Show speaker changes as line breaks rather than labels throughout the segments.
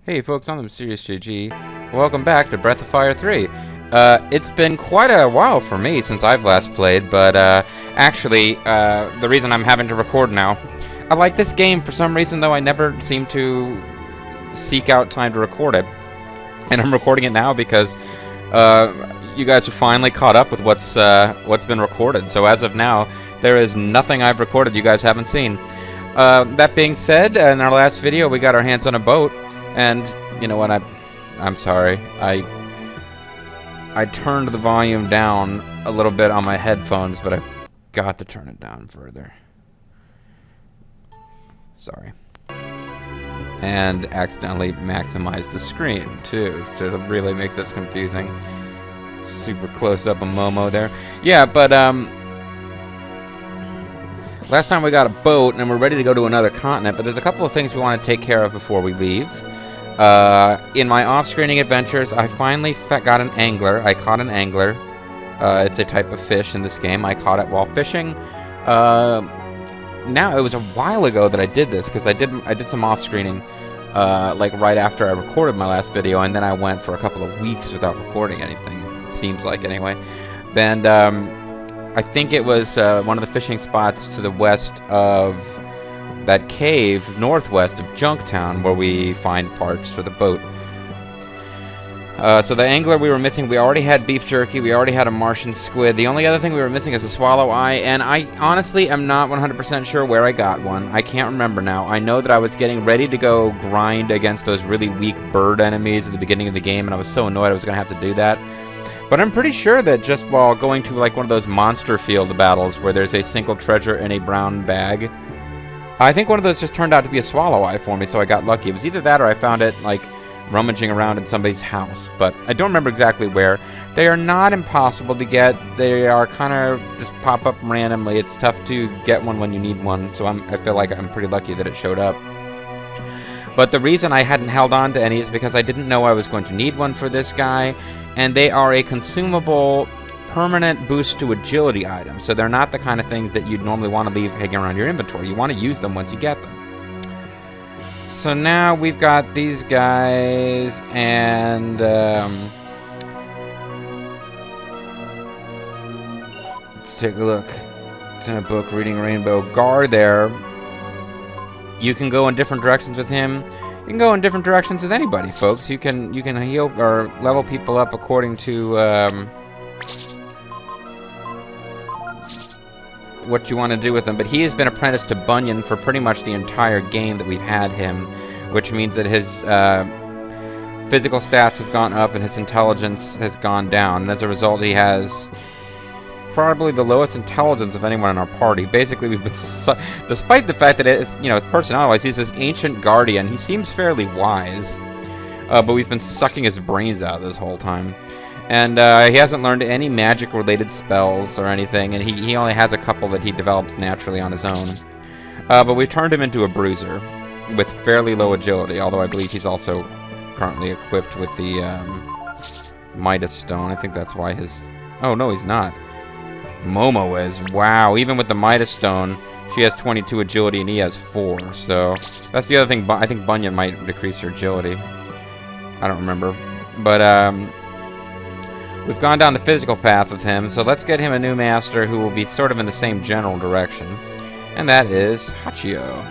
Hey folks, I'm Mysterious JG. Welcome back to Breath of Fire 3. It's been quite a while for me since I've last played, but actually, the reason I'm having to record now, I like this game for some reason, though I never seem to seek out time to record it. And I'm recording it now because you guys are finally caught up with what's been recorded. So as of now, there is nothing I've recorded you guys haven't seen. That being said, in our last video, we got our hands on a boat. And you know what? I'm sorry. I turned the volume down a little bit on my headphones, but I've got to turn it down further. Sorry. And accidentally maximize the screen too to really make this confusing. Super close up of Momo there. Yeah, but last time we got a boat and we're ready to go to another continent, but there's a couple of things we want to take care of before we leave. In my off-screening adventures, I finally got an angler. I caught an angler. It's a type of fish in this game. I caught it while fishing. Now, it was a while ago that I did this, because I did some off-screening, like right after I recorded my last video, and then I went for a couple of weeks without recording anything. Seems like, anyway. And I think it was one of the fishing spots to the west of that cave northwest of Junktown where we find parts for the boat. So the angler we were missing, we already had beef jerky, we already had a Martian squid. The only other thing we were missing is a swallow eye, and I honestly am not 100% sure where I got one. I can't remember now. I know that I was getting ready to go grind against those really weak bird enemies at the beginning of the game, and I was so annoyed I was going to have to do that. But I'm pretty sure that just while going to like one of those monster field battles where there's a single treasure in a brown bag, I think one of those just turned out to be a swallow eye for me, so I got lucky. It was either that or I found it, like, rummaging around in somebody's house. But I don't remember exactly where. They are not impossible to get. They are kind of just pop up randomly. It's tough to get one when you need one, so I feel like I'm pretty lucky that it showed up. But the reason I hadn't held on to any is because I didn't know I was going to need one for this guy, and they are a consumable permanent boost to agility items, so they're not the kind of things that you'd normally want to leave hanging around your inventory. You want to use them once you get them. So now we've got these guys, and let's take a look. It's in a book, Reading Rainbow. Gar there, you can go in different directions with him. You can go in different directions with anybody, folks. You can heal or level people up according to what you want to do with him, but he has been apprenticed to Bunyan for pretty much the entire game that we've had him, which means that his physical stats have gone up and his intelligence has gone down, and as a result he has probably the lowest intelligence of anyone in our party. Basically, we've been despite the fact that it's, you know, his personality, he's this ancient guardian, he seems fairly wise, but we've been sucking his brains out this whole time. And he hasn't learned any magic-related spells or anything, and he only has a couple that he develops naturally on his own. But we've turned him into a bruiser with fairly low agility, although I believe he's also currently equipped with the Midas Stone. I think that's why his... Oh, no, he's not. Momo is. Wow, even with the Midas Stone, she has 22 agility and he has 4. So that's the other thing. I think Bunyan might decrease her agility. I don't remember. But, we've gone down the physical path with him, so let's get him a new master who will be sort of in the same general direction. And that is Hachio.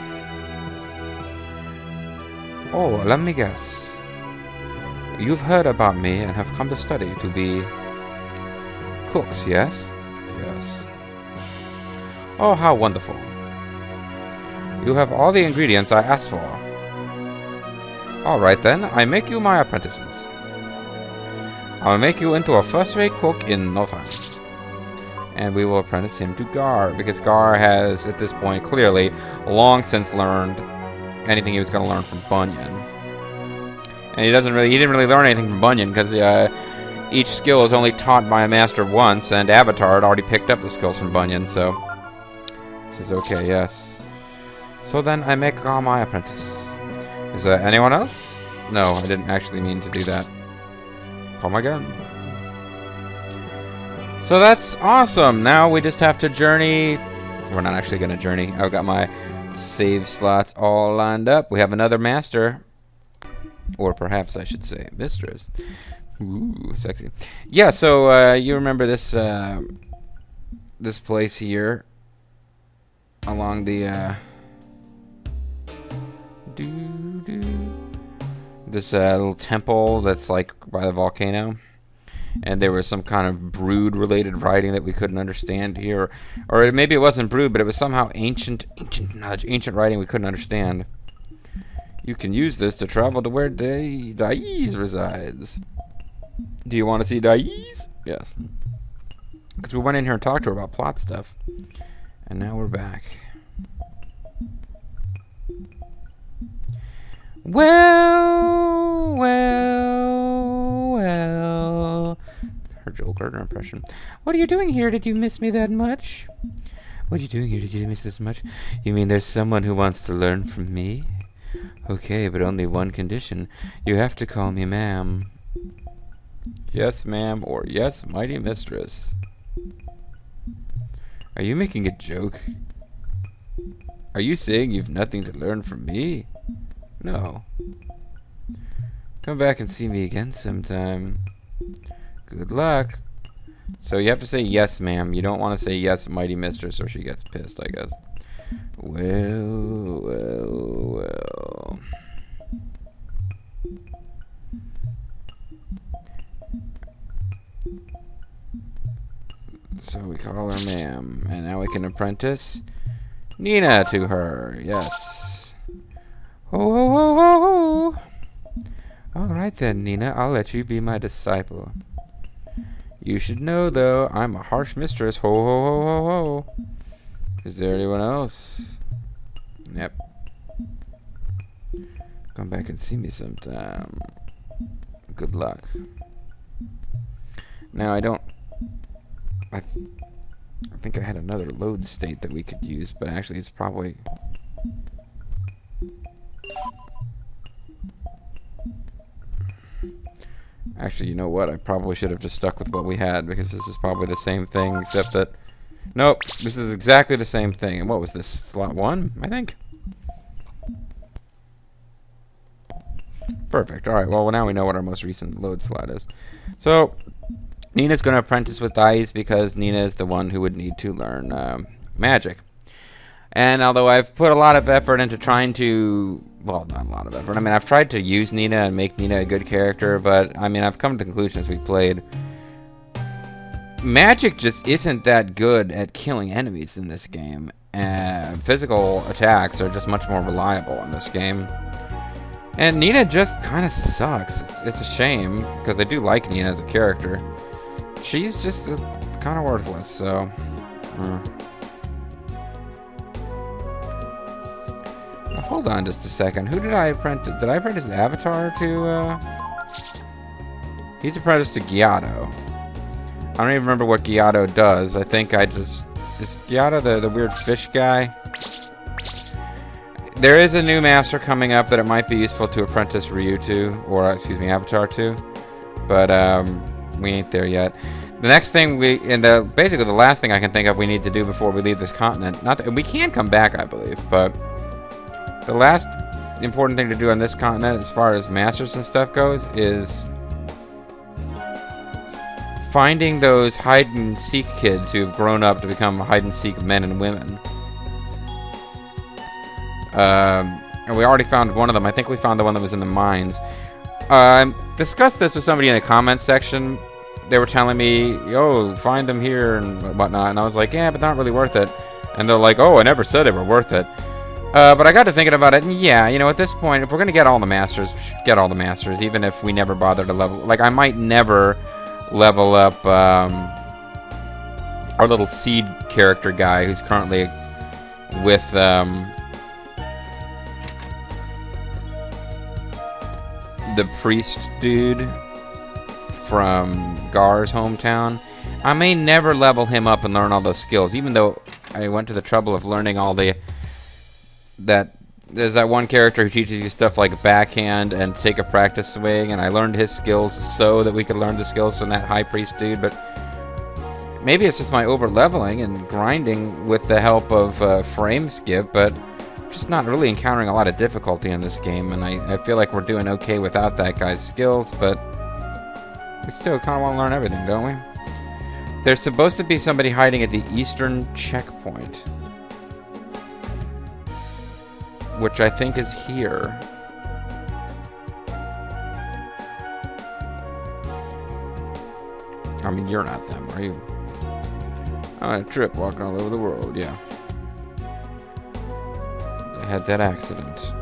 Oh, let me guess. You've heard about me and have come to study to be cooks, yes? Yes. Oh, how wonderful. You have all the ingredients I asked for. Alright then, I make you my apprentices. I'll make you into a first-rate cook in no time. And we will apprentice him to Gar, because Gar has, at this point, clearly, long since learned anything he was going to learn from Bunyan. And he didn't really learn anything from Bunyan, because each skill is only taught by a master once, and Avatar had already picked up the skills from Bunyan, so... This is okay, yes. So then I make Gar my apprentice. Is there anyone else? No, I didn't actually mean to do that. Come again. So that's awesome. Now we just have to journey. We're not actually going to journey. I've got my save slots all lined up. We have another master. Or perhaps I should say mistress. Ooh, sexy. Yeah, so you remember this this place here along the this little temple that's like by the volcano, and there was some kind of brood related writing that we couldn't understand here, or maybe it wasn't brood, but it was somehow ancient writing we couldn't understand. You can use this to travel to where Dais resides. Do you want to see Dais? Yes. Because we went in here and talked to her about plot stuff. And now we're back. Well. Her Joel Gardner impression. What are you doing here? Did you miss me that much? What are you doing here? Did you miss this much? You mean there's someone who wants to learn from me? Okay, but only one condition. You have to call me ma'am. Yes, ma'am, or yes, mighty mistress. Are you making a joke? Are you saying you've nothing to learn from me? No. Come back and see me again sometime. Good luck. So you have to say yes, ma'am. You don't want to say yes, mighty mistress, or she gets pissed, I guess. Well. So we call her ma'am, and now we can apprentice Nina to her. Yes. Ho ho ho ho ho. All right then, Nina. I'll let you be my disciple. You should know, though, I'm a harsh mistress. Ho ho ho ho ho. Is there anyone else? Yep. Come back and see me sometime. Good luck. Now, I think I had another load state that we could use, but actually it's probably... Actually, you know what? I probably should have just stuck with what we had, because this is probably the same thing, except that... Nope, this is exactly the same thing. And what was this? Slot 1, I think? Perfect. Alright, well, now we know what our most recent load slot is. So, Nina's going to apprentice with Dais because Nina is the one who would need to learn magic. And although I've put a lot of effort into trying to... Well, not a lot of effort. I mean, I've tried to use Nina and make Nina a good character, but, I mean, I've come to the conclusion as we've played... Magic just isn't that good at killing enemies in this game. Physical attacks are just much more reliable in this game. And Nina just kind of sucks. It's a shame, because I do like Nina as a character. She's just kind of worthless, so... Now, hold on just a second. Who did I apprentice? Did I apprentice the Avatar to, He's apprenticed to Giotto. I don't even remember what Giotto does. I think I just... Is Giotto the weird fish guy? There is a new master coming up that it might be useful to apprentice Ryu to. Or, excuse me, Avatar to. But, we ain't there yet. The next thing basically the last thing I can think of we need to do before we leave this continent. Not that, we can come back, I believe, but... The last important thing to do on this continent, as far as masters and stuff goes, is... finding those hide-and-seek kids who have grown up to become hide-and-seek men and women. And we already found one of them. I think we found the one that was in the mines. Discussed this with somebody in the comments section. They were telling me, yo, find them here and whatnot. And I was like, yeah, but not really worth it. And they're like, oh, I never said they were worth it. But I got to thinking about it, and yeah, you know, at this point, if we're going to get all the masters, we should get all the masters, even if we never bother to level... Like, I might never... level up our little seed character guy who's currently with the priest dude from Gar's hometown. I may never level him up and learn all those skills, even though I went to the trouble of learning all there's that one character who teaches you stuff like backhand and take a practice swing, and I learned his skills so that we could learn the skills from that high priest dude, but maybe it's just my over-leveling and grinding with the help of frame skip, but just not really encountering a lot of difficulty in this game, and I feel like we're doing okay without that guy's skills, but we still kind of want to learn everything, don't we? There's supposed to be somebody hiding at the eastern checkpoint, which I think is here. I mean, you're not them, are you? On a trip walking all over the world, yeah. I had that accident.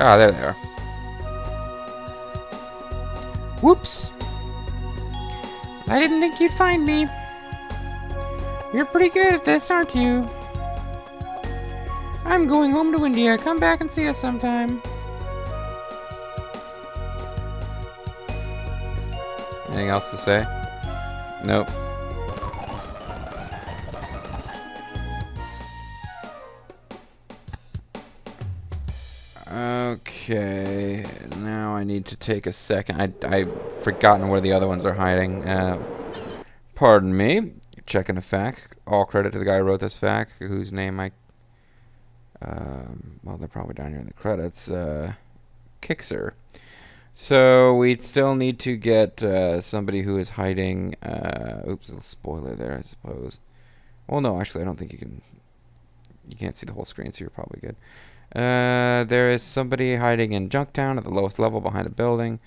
Ah, there they are. Whoops. I didn't think you'd find me. You're pretty good at this, aren't you? I'm going home to India. Come back and see us sometime. Anything else to say? Nope. Okay, now I need to take a second. I've forgotten where the other ones are hiding. Pardon me. Checking a fact. All credit to the guy who wrote this fact, whose name I... well, they're probably down here in the credits. Kixer. So we still need to get somebody who is hiding... oops, a little spoiler there, I suppose. Well, no, actually, I don't think you can... You can't see the whole screen, so you're probably good. There is somebody hiding in Junktown at the lowest level behind a building.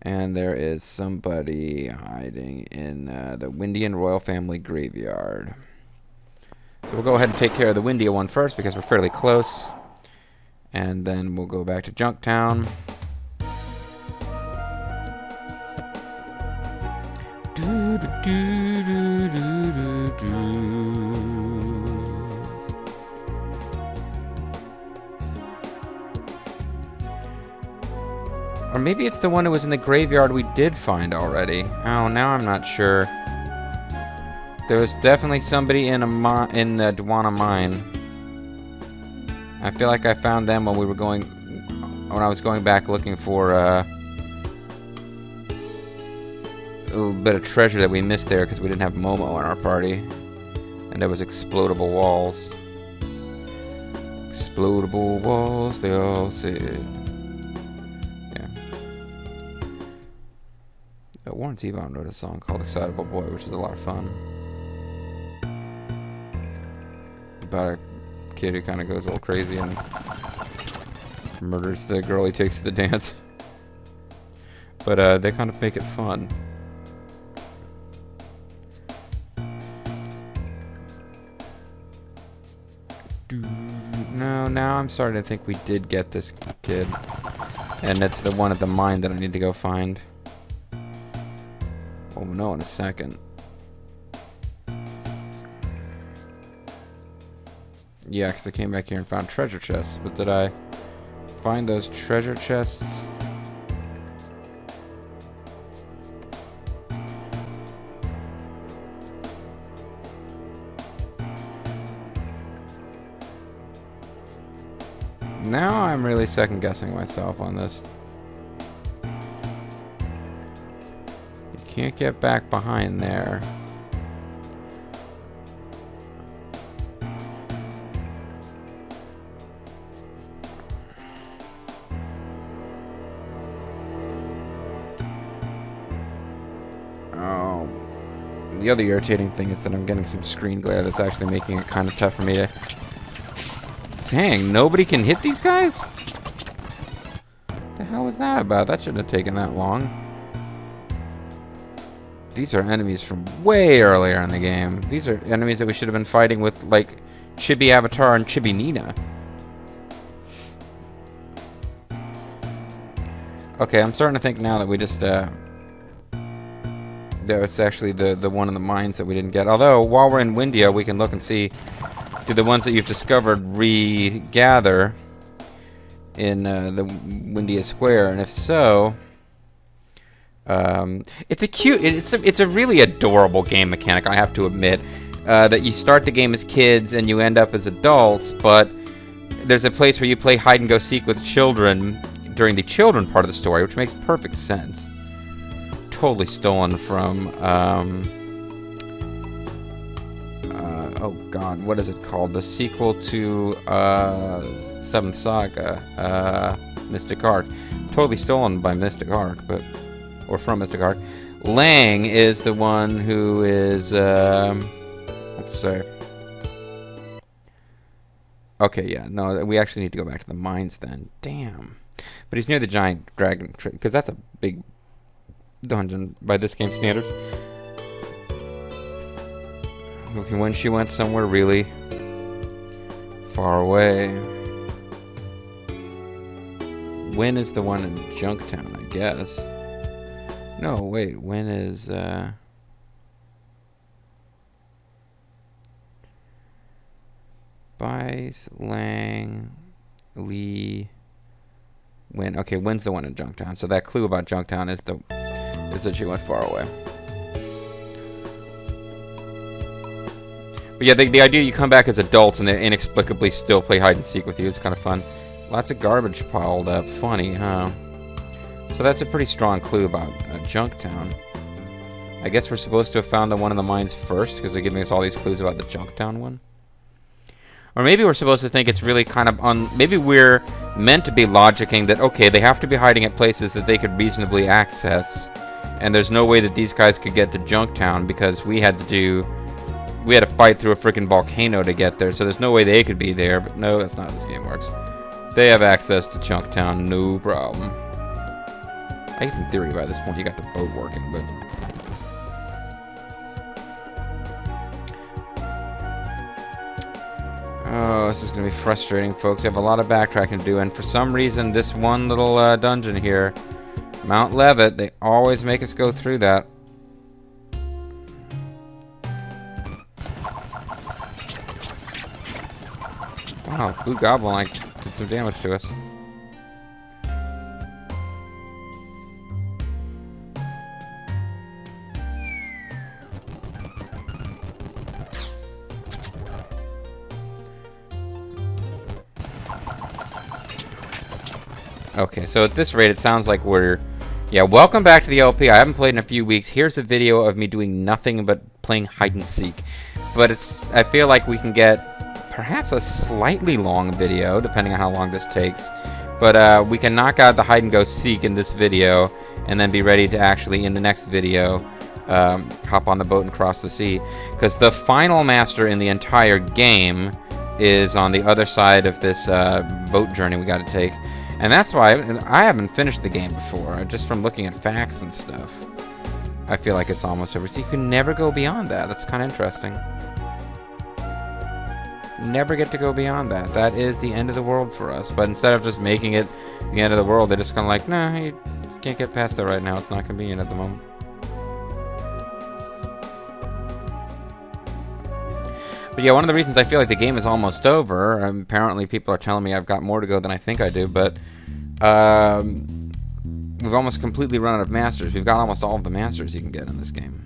And there is somebody hiding in the Windian royal family graveyard. So we'll go ahead and take care of the Windia one first because we're fairly close. And then we'll go back to Junktown. Or maybe it's the one who was in the graveyard we did find already. Oh, now I'm not sure. There was definitely somebody in the Dwana mine. I feel like I found them when I was going back looking for a little bit of treasure that we missed there because we didn't have Momo in our party. And there was explodable walls. Explodable walls, they all said. Warren Zevon wrote a song called Excitable Boy, which is a lot of fun. About a kid who kind of goes a little crazy and murders the girl he takes to the dance. But they kind of make it fun. No, now I'm starting to think we did get this kid. And it's the one at the mine that I need to go find. Oh no, in a second. Yeah, because I came back here and found treasure chests. But did I find those treasure chests? Now I'm really second guessing myself on this. Can't get back behind there. Oh. The other irritating thing is that I'm getting some screen glare that's actually making it kind of tough for me to... Dang, nobody can hit these guys? What the hell was that about? That shouldn't have taken that long. These are enemies from way earlier in the game. These are enemies that we should have been fighting with, like, Chibi Avatar and Chibi Nina. Okay, I'm starting to think now that we just, that it's actually the one in the mines that we didn't get. Although, while we're in Windia, we can look and see, do the ones that you've discovered regather in the Windia Square? And if so... it's a really adorable game mechanic, I have to admit. That you start the game as kids and you end up as adults, but there's a place where you play hide and go seek with children during the children part of the story, which makes perfect sense. totally stolen from, oh god, what is it called? The sequel to, 7th Saga, Mystic Arc. Totally stolen by Mystic Arc, but, or from Mystic Arc. Lang is the one who is, let's say, okay, yeah, no, we actually need to go back to the mines then. Damn. But he's near the giant dragon, because that's a big dungeon by this game's standards. Okay, when she went somewhere really far away. When is the one in Junktown, I guess? No, wait, when is, Bice, Lang, Lee, Win. Okay, Win's the one in Junktown. So that clue about Junktown is that she went far away. But yeah, the idea you come back as adults and they inexplicably still play hide and seek with you is kind of fun. Lots of garbage piled up. Funny, huh? So that's a pretty strong clue about Junktown. I guess we're supposed to have found the one in the mines first because they're giving us all these clues about the Junktown one. Or maybe we're supposed to think it's really kind of maybe we're meant to be logicking that, okay, they have to be hiding at places that they could reasonably access. And there's no way that these guys could get to Junktown because we had to fight through a freaking volcano to get there. So there's no way they could be there. But no, that's not how this game works. They have access to Junktown, no problem. I guess in theory by this point you got the boat working, but... Oh, this is going to be frustrating, folks. I have a lot of backtracking to do, and for some reason, this one little dungeon here, Mount Levitt, they always make us go through that. Wow, Blue Goblin like did some damage to us. Okay, so at this rate, it sounds like we're... Yeah, welcome back to the LP. I haven't played in a few weeks. Here's a video of me doing nothing but playing hide and seek. But I feel like we can get perhaps a slightly long video, depending on how long this takes. But we can knock out the hide and go seek in this video, and then be ready to actually, in the next video, hop on the boat and cross the sea. Because the final master in the entire game is on the other side of this boat journey we got to take. And that's why I haven't finished the game before. Just from looking at facts and stuff, I feel like it's almost over. So you can never go beyond that. That's kind of interesting. Never get to go beyond that. That is the end of the world for us. But instead of just making it the end of the world, they're just kind of like, nah, you just can't get past that right now. It's not convenient at the moment. But yeah, one of the reasons I feel like the game is almost over, apparently people are telling me I've got more to go than I think I do, but we've almost completely run out of masters. We've got almost all of the masters you can get in this game.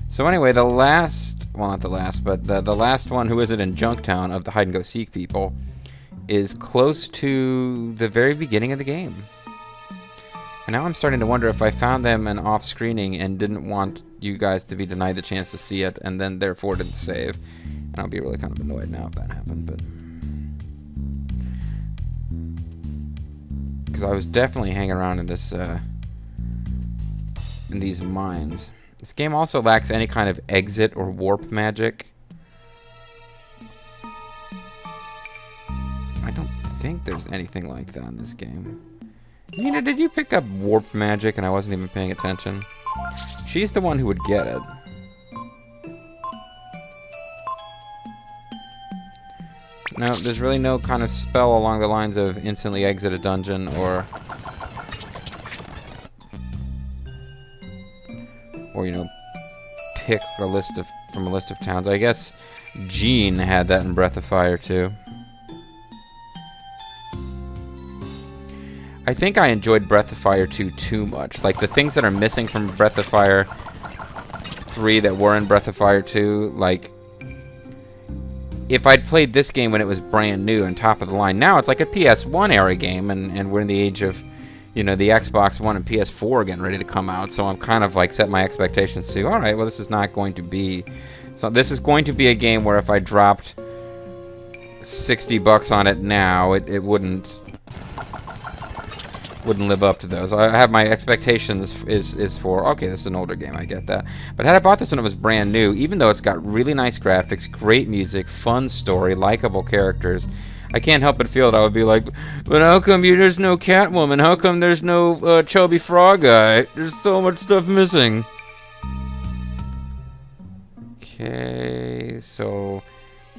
So anyway, the last, well not the last, but the last one, who is it in Junktown, of the hide and go seek people, is close to the very beginning of the game. And now I'm starting to wonder if I found them in off-screening and didn't want you guys to be denied the chance to see it, and then therefore didn't save. And I'll be really kind of annoyed now if that happened, but... Because I was definitely hanging around in this, in these mines. This game also lacks any kind of exit or warp magic. I don't think there's anything like that in this game. Nina, did you pick up warp magic and I wasn't even paying attention? She's the one who would get it. No, there's really no kind of spell along the lines of instantly exit a dungeon or you know, pick a list of from a list of towns. I guess Jean had that in Breath of Fire too. I think I enjoyed Breath of Fire 2 too much. Like, the things that are missing from Breath of Fire 3 that were in Breath of Fire 2, like, if I'd played this game when it was brand new and top of the line, now it's like a PS1 era game, and we're in the age of, you know, the Xbox One and PS4 getting ready to come out, so I'm kind of like set my expectations to, all right, well, this is not going to be, so this is going to be a game where if I dropped $60 on it now, it wouldn't live up to those. I have my expectations is for, okay, this is an older game, I get that. But had I bought this when it was brand new, even though it's got really nice graphics, great music, fun story, likable characters, I can't help but feel that I would be like, but how come there's no Catwoman? How come there's no chubby frog guy? There's so much stuff missing. Okay, so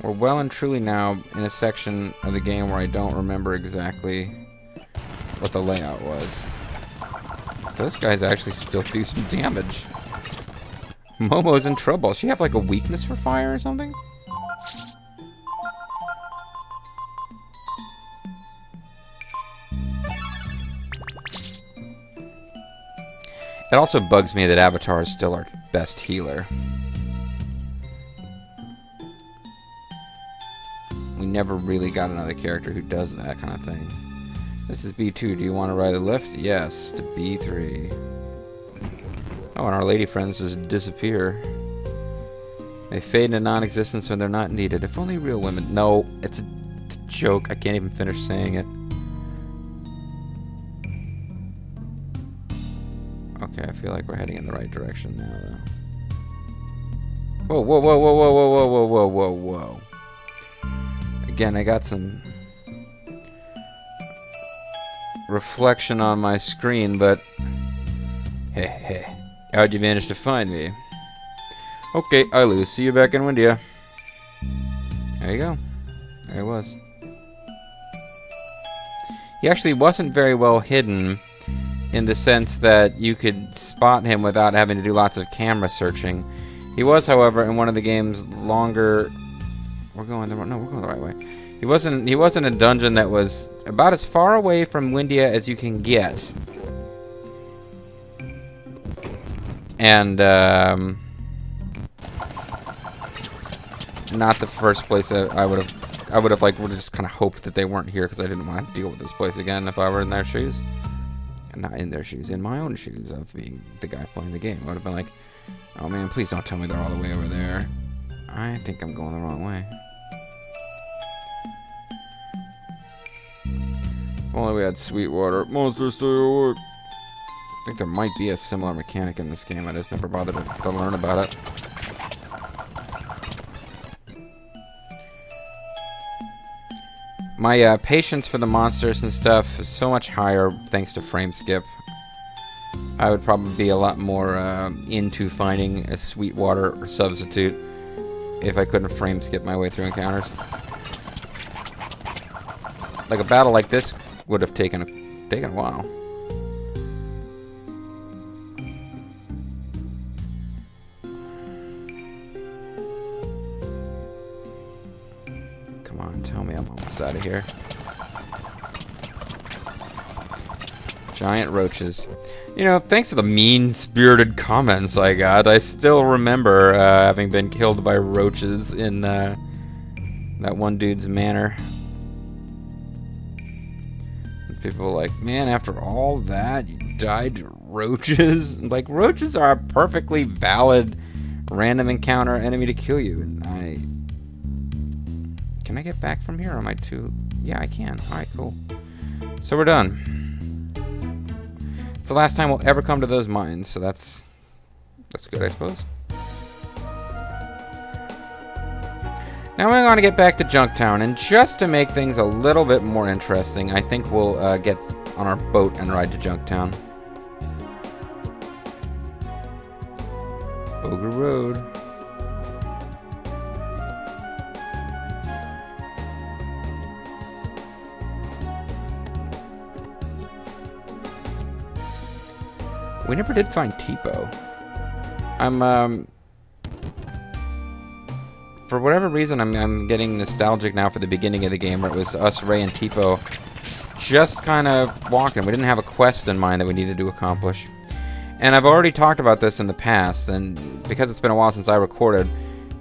we're well and truly now in a section of the game where I don't remember exactly what the layout was. Those guys actually still do some damage. Momo's in trouble. She have like a weakness for fire or something? It also bugs me that Avatar is still our best healer. We never really got another character who does that kind of thing. This is B2. Do you want to ride the lift? Yes, to B3. Oh, and our lady friends just disappear. They fade into non-existence when they're not needed. If only real women... No, it's a joke. I can't even finish saying it. Okay, I feel like we're heading in the right direction now, though. Whoa, whoa, whoa, whoa, whoa, whoa, whoa, whoa, whoa, whoa. Again, I got some reflection on my screen, but... Heh. How'd you manage to find me? Okay, I lose. See you back in Windia. There you go. There it was. He actually wasn't very well hidden, in the sense that you could spot him without having to do lots of camera searching. He was, however, in one of the game's longer... we're going the right way. He wasn't a dungeon that was about as far away from Windia as you can get. And not the first place that I would have just kind of hoped that they weren't here, because I didn't want to deal with this place again if I were in their shoes. Not in their shoes, in my own shoes of being the guy playing the game. I would have been like, oh man, please don't tell me they're all the way over there. I think I'm going the wrong way. If only we had Sweetwater. Monsters stay awake. I think there might be a similar mechanic in this game. I just never bothered to learn about it. My patience for the monsters and stuff is so much higher thanks to frame skip. I would probably be a lot more into finding a Sweetwater substitute if I couldn't frame skip my way through encounters. Like a battle like this would have taken a while. Come on, tell me I'm almost out of here. Giant roaches. You know, thanks to the mean-spirited comments I got, I still remember having been killed by roaches in that one dude's manor. And people were like, man, after all that, you died to roaches? Like, roaches are a perfectly valid random encounter enemy to kill you. And can I get back from here, or am I too... Yeah, I can. Alright, cool. So we're done. It's the last time we'll ever come to those mines, so that's good, I suppose. Now we're going to get back to Junktown, and just to make things a little bit more interesting, I think we'll get on our boat and ride to Junktown. Ogre Road. We never did find Tipo. For whatever reason, I'm getting nostalgic now for the beginning of the game, where it was us, Ray, and Tipo just kind of walking. We didn't have a quest in mind that we needed to accomplish. And I've already talked about this in the past, and because it's been a while since I recorded,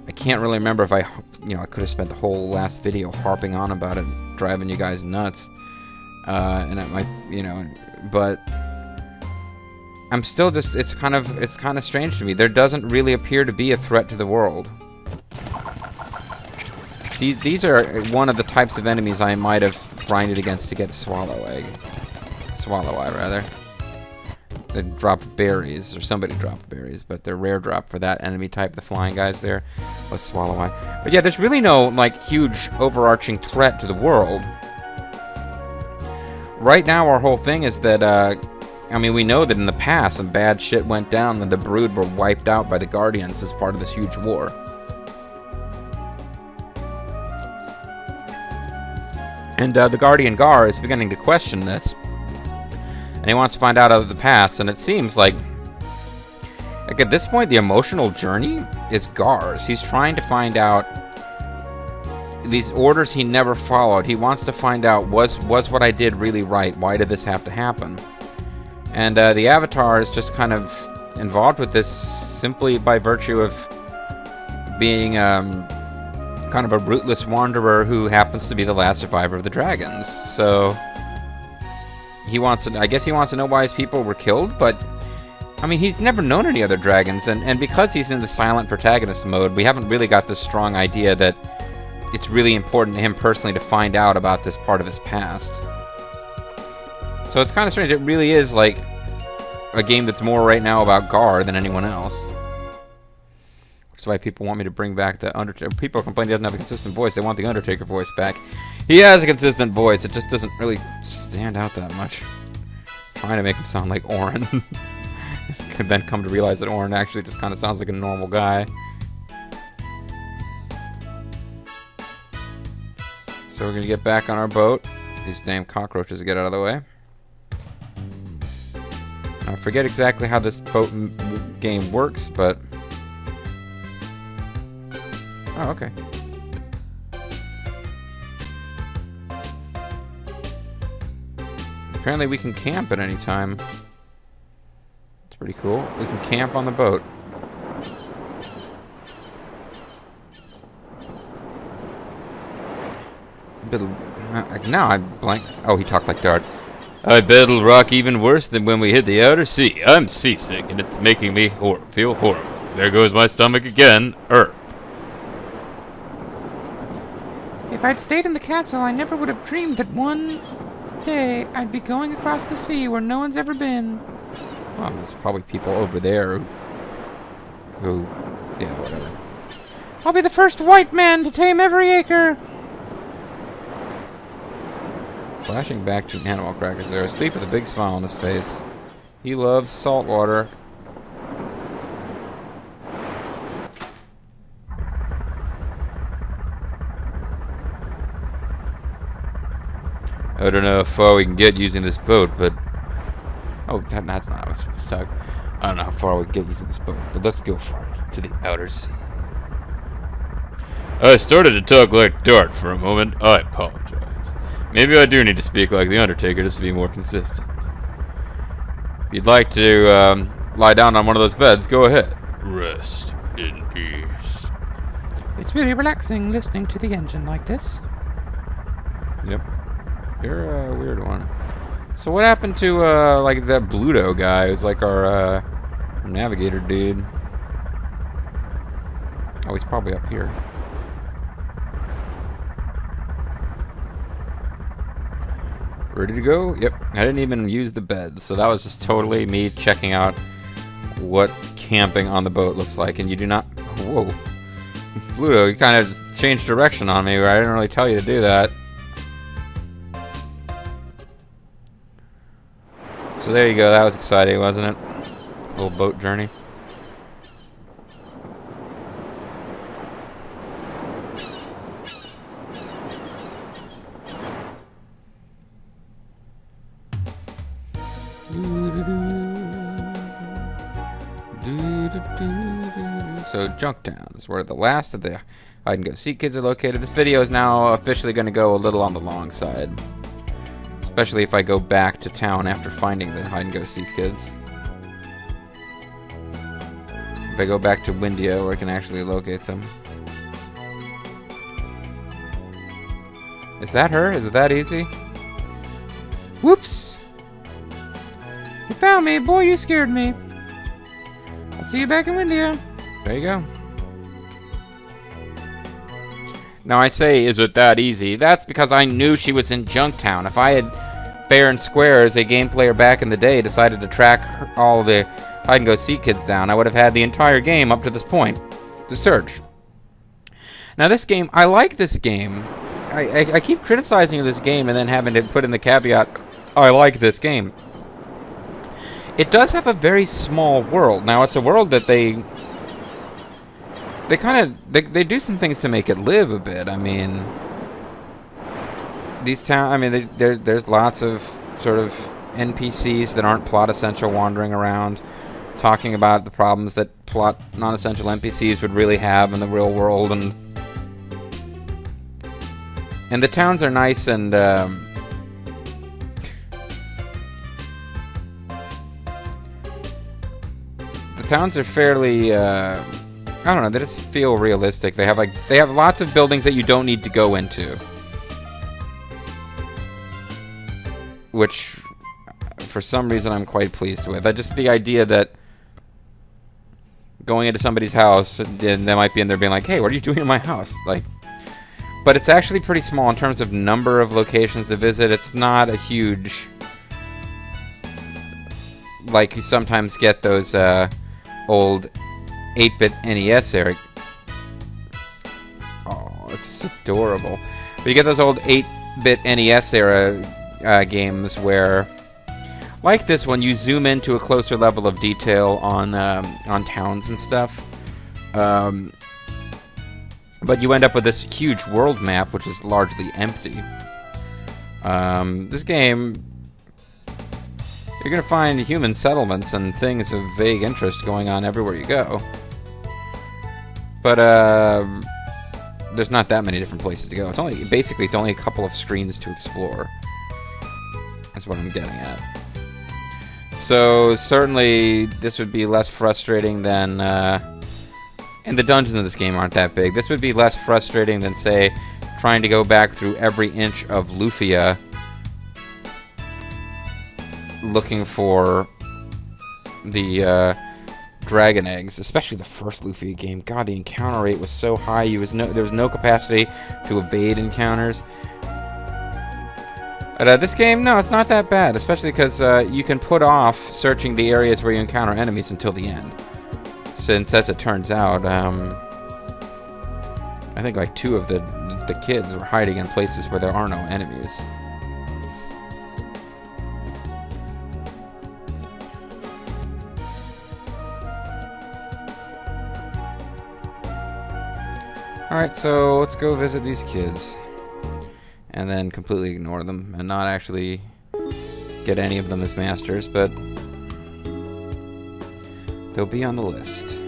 I can't really remember if I could have spent the whole last video harping on about it, driving you guys nuts. And it might, but I'm still just, it's kind of strange to me. There doesn't really appear to be a threat to the world. See, these are one of the types of enemies I might have grinded against to get Swallow Eye, rather. They drop berries, or somebody dropped berries, but their rare drop for that enemy type, the flying guys there, was Swallow Eye. But yeah, there's really no, like, huge overarching threat to the world. Right now, our whole thing is that, I mean, we know that in the past, some bad shit went down when the Brood were wiped out by the Guardians as part of this huge war. And the Guardian Gar is beginning to question this. And he wants to find out of the past, and it seems like at this point, the emotional journey is Gar's. He's trying to find out these orders he never followed. He wants to find out, was what I did really right? Why did this have to happen? And the Avatar is just kind of involved with this simply by virtue of being kind of a rootless wanderer who happens to be the last survivor of the dragons. So he wants to, I guess he wants to know why his people were killed, but I mean, he's never known any other dragons, and because he's in the silent protagonist mode, we haven't really got this strong idea that it's really important to him personally to find out about this part of his past. So it's kind of strange. It really is like a game that's more right now about Gar than anyone else. That's why people want me to bring back the Undertaker. People complain he doesn't have a consistent voice. They want the Undertaker voice back. He has a consistent voice. It just doesn't really stand out that much. I'm trying to make him sound like Orin. And then come to realize that Orin actually just kind of sounds like a normal guy. So we're going to get back on our boat. These damn cockroaches get out of the way. I forget exactly how this boat game works, but... Oh, okay. Apparently we can camp at any time. It's pretty cool. We can camp on the boat. Now I'm blank. Oh, he talked like Dart. I bet it'll rock even worse than when we hit the outer sea. I'm seasick, and it's making me feel horrible. There goes my stomach again. If I'd stayed in the castle, I never would have dreamed that one day I'd be going across the sea where no one's ever been. Well, there's probably people over there who yeah, whatever. I'll be the first white man to tame every acre. Flashing back to Animal Crackers there, asleep with a big smile on his face. He loves salt water. I don't know how far we can get using this boat, but... Oh, that's not how I was supposed to talk. I don't know how far we can get using this boat, but let's go for it, to the outer sea. I started to talk like Dart for a moment. I apologize. Maybe I do need to speak like the Undertaker just to be more consistent. If you'd like to lie down on one of those beds, go ahead. Rest in peace. It's really relaxing listening to the engine like this. Yep. You're a weird one. So what happened to like that Bluto guy who's like our navigator dude? Oh, he's probably up here. Ready to go? Yep. I didn't even use the bed, so that was just totally me checking out what camping on the boat looks like. And you do not... Whoa. Bluto, you kind of changed direction on me where I didn't really tell you to do that. So there you go. That was exciting, wasn't it? Little boat journey. So Junktown is where the last of the hide and go seek kids are located. This video is now officially going to go a little on the long side, especially if I go back to town after finding the hide and go seek kids. If I go back to Windia, where I can actually locate them. Is that her? Is it that easy? Whoops! You found me, boy, you scared me. I'll see you back in Windia. There you go. Now I say, is it that easy? That's because I knew she was in Junktown. If I had fair and square as a game player back in the day decided to track all the hide-and-go-seek kids down, I would have had the entire game up to this point to search. Now this game, I like this game. I keep criticizing this game and then having to put in the caveat, I like this game. It does have a very small world. Now it's a world that they do some things to make it live a bit. I mean, there's lots of sort of NPCs that aren't plot essential wandering around talking about the problems that plot non-essential NPCs would really have in the real world, and the towns are nice, and the towns are fairly I don't know, they just feel realistic. They have lots of buildings that you don't need to go into, which for some reason I'm quite pleased with. The idea that going into somebody's house and they might be in there being like, hey, what are you doing in my house? Like, but it's actually pretty small in terms of number of locations to visit. It's not a huge, like you sometimes get those old 8-bit NES era. Oh, it's just adorable. But you get those old 8-bit NES era games where, like this one, you zoom into a closer level of detail on towns and stuff. But you end up with this huge world map, which is largely empty. This game, you're going to find human settlements and things of vague interest going on everywhere you go. But there's not that many different places to go. It's only a couple of screens to explore. That's what I'm getting at. So certainly this would be less frustrating than, and the dungeons in this game aren't that big. This would be less frustrating than, say, trying to go back through every inch of Lufia looking for the dragon eggs, especially the first Lufia game. God, the encounter rate was so high. There was no capacity to evade encounters. This game, no, it's not that bad, especially because you can put off searching the areas where you encounter enemies until the end. Since, as it turns out, I think like 2 of the kids were hiding in places where there are no enemies. Alright, so let's go visit these kids. And then completely ignore them and not actually get any of them as masters, but they'll be on the list.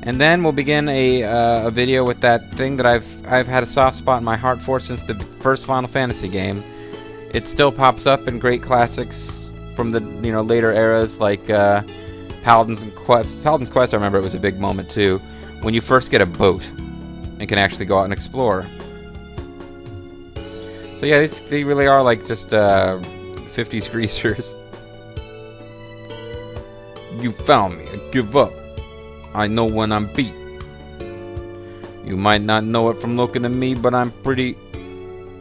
And then we'll begin a video with that thing that I've had a soft spot in my heart for since the first Final Fantasy game. It still pops up in great classics from the later eras, like Paladin's Quest. I remember it was a big moment too, when you first get a boat and can actually go out and explore. So yeah, they really are like just 50s greasers. You found me. I give up. I know when I'm beat. You might not know it from looking at me, but I'm pretty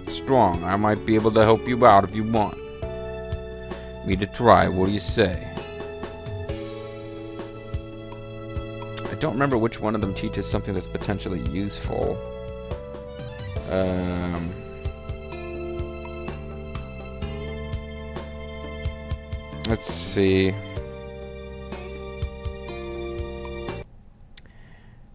strong. I might be able to help you out if you want me to try. What do you say? I don't remember which one of them teaches something that's potentially useful. Let's see.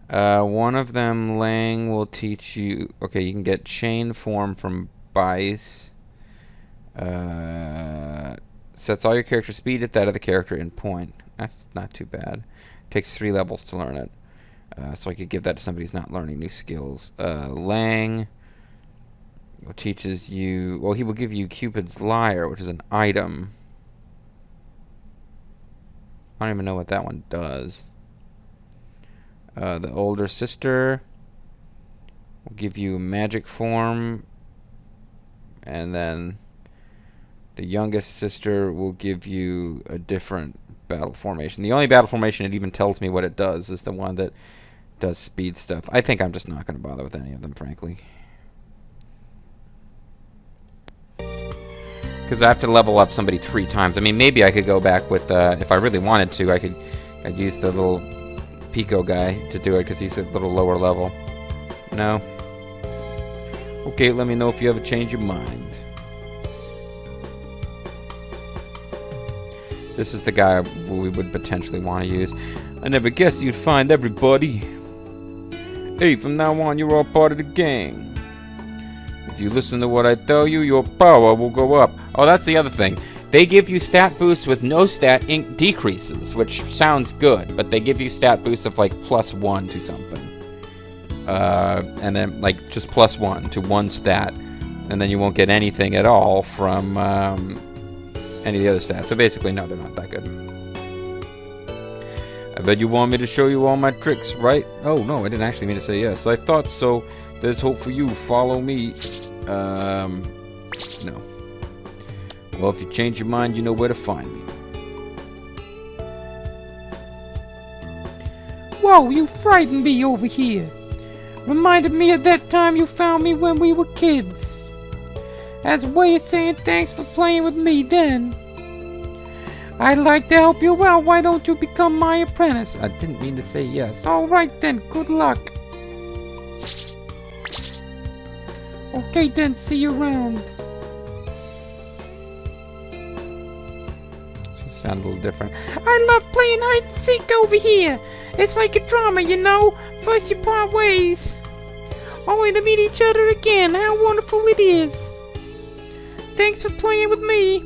One of them, Lang, will teach you... Okay, you can get chain form from Bice. Sets all your character speed at that of the character in point. That's not too bad. Takes 3 levels to learn it. So I could give that to somebody who's not learning new skills. Lang teaches you... Well, he will give you Cupid's Lyre, which is an item. I don't even know what that one does. The older sister will give you magic form, and then The youngest sister will give you a different battle formation. The only battle formation it even tells me what it does is the one that does speed stuff. I think I'm just not going to bother with any of them, frankly. Because I have to level up somebody 3 times. I mean, maybe I could go back with, if I really wanted to, I'd use the little Pico guy to do it, because he's a little lower level. No? Okay, let me know if you ever change your mind. This is the guy we would potentially want to use. I never guessed you'd find everybody. Hey, from now on, you're all part of the gang. If you listen to what I tell you, your power will go up. Oh, that's the other thing. They give you stat boosts with no stat decreases, which sounds good, but they give you stat boosts of like +1 to something. And then like just +1 to 1 stat. And then you won't get anything at all from any of the other stats. So basically, no, they're not that good. I bet you want me to show you all my tricks, right? Oh, no, I didn't actually mean to say yes. I thought so. There's hope for you. Follow me. No. Well, if you change your mind, you know where to find me.
Whoa, you frightened me over here. Reminded me of that time you found me when we were kids. As a way of saying thanks for playing with me then. I'd like to help you out. Why don't you become my apprentice?
I didn't mean to say yes.
Alright then, good luck. Okay then, see you around.
She sounded a little different.
I love playing hide and seek over here. It's like a drama, you know. First you part ways, only to meet each other again. How wonderful it is. Thanks for playing with me.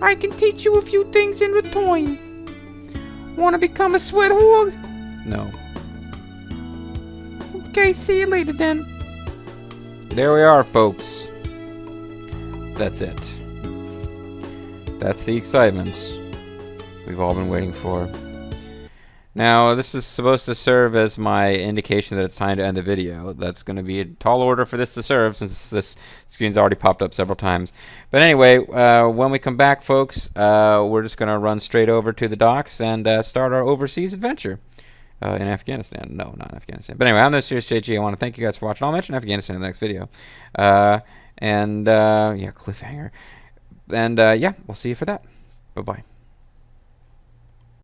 I can teach you a few things in return. Want to become a sweat whore?
No.
Okay, see you later then.
There we are, folks. That's it. That's the excitement we've all been waiting for. Now, this is supposed to serve as my indication that it's time to end the video. That's going to be a tall order for this to serve, since this screen's already popped up several times. But anyway, when we come back, folks, we're just going to run straight over to the docks and start our overseas adventure in Afghanistan. No, not Afghanistan. But anyway, I'm the Serious JG. I want to thank you guys for watching. I'll mention Afghanistan in the next video. Yeah, cliffhanger. And yeah, we'll see you for that. Bye-bye.